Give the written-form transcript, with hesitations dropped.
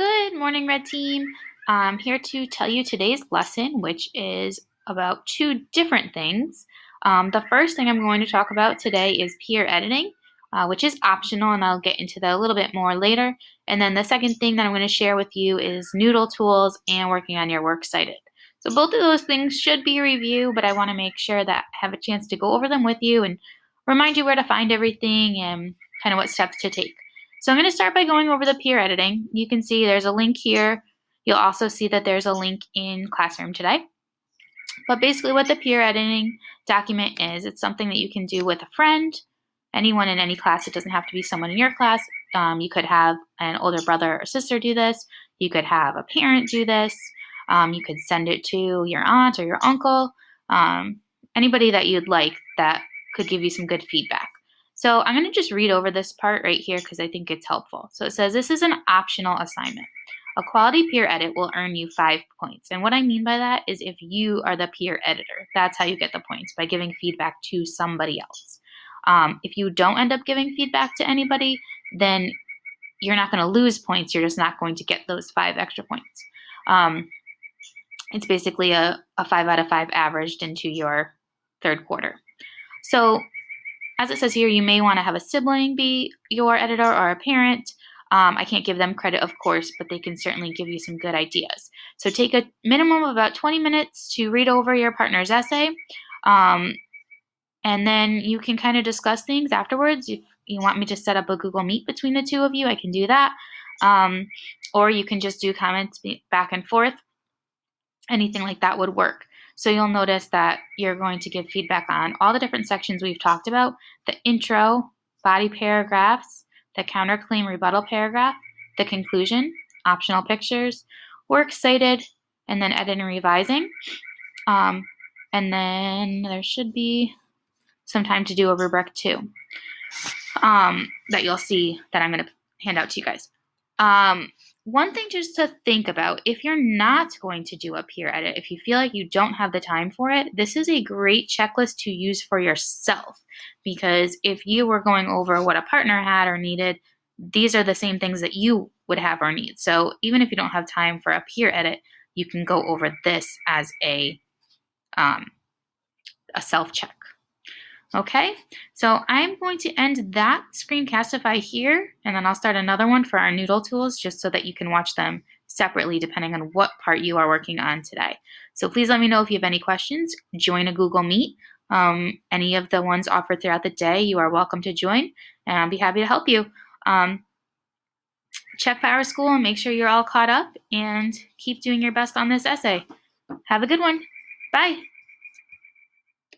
Good morning, Red Team. I'm here to tell you today's lesson, which is about two different things. The first thing I'm going to talk about today is peer editing, which is optional, and I'll get into that a little bit more later. And then the second thing that I'm going to share with you is Noodle tools and working on your works cited. So both of those things should be a review, but I want to make sure that I have a chance to go over them with you and remind you where to find everything and kind of what steps to take. So I'm going to start by going over the peer editing. You can see there's a link here. You'll also see that there's a link in Classroom today. But basically what the peer editing document is, it's something that you can do with a friend, anyone in any class. It doesn't have to be someone in your class. You could have an older brother or sister do this. You could have a parent do this. You could send it to your aunt or your uncle, anybody that you'd like that could give you some good feedback. So I'm going to just read over this part right here because I think it's helpful. So it says, this is an optional assignment. A quality peer edit will earn you 5 points. And what I mean by that is if you are the peer editor, that's how you get the points, by giving feedback to somebody else. If you don't end up giving feedback to anybody, then you're not going to lose points. You're just not going to get those 5 extra points. It's basically a 5 out of 5 averaged into your third quarter. So as it says here, you may want to have a sibling be your editor or a parent. I can't give them credit, of course, but they can certainly give you some good ideas. So take a minimum of about 20 minutes to read over your partner's essay. And then you can kind of discuss things afterwards. If you want me to set up a Google Meet between the two of you, I can do that. Or you can just do comments back and forth. Anything like that would work. So you'll notice that you're going to give feedback on all the different sections we've talked about: the intro, body paragraphs, the counterclaim rebuttal paragraph, the conclusion, optional pictures, works cited, and then edit and revising. And then there should be some time to do a rubric too, that you'll see that I'm going to hand out to you guys. One thing just to think about, if you're not going to do a peer edit, if you feel like you don't have the time for it, this is a great checklist to use for yourself. Because if you were going over what a partner had or needed, these are the same things that you would have or need. So even if you don't have time for a peer edit, you can go over this as a self-check. Okay, so I'm going to end that Screencastify here, and then I'll start another one for our Noodle tools just so that you can watch them separately depending on what part you are working on today. So please let me know if you have any questions. Join a Google Meet. Any of the ones offered throughout the day, you are welcome to join, and I'll be happy to help you. Check PowerSchool and make sure you're all caught up, and keep doing your best on this essay. Have a good one. Bye.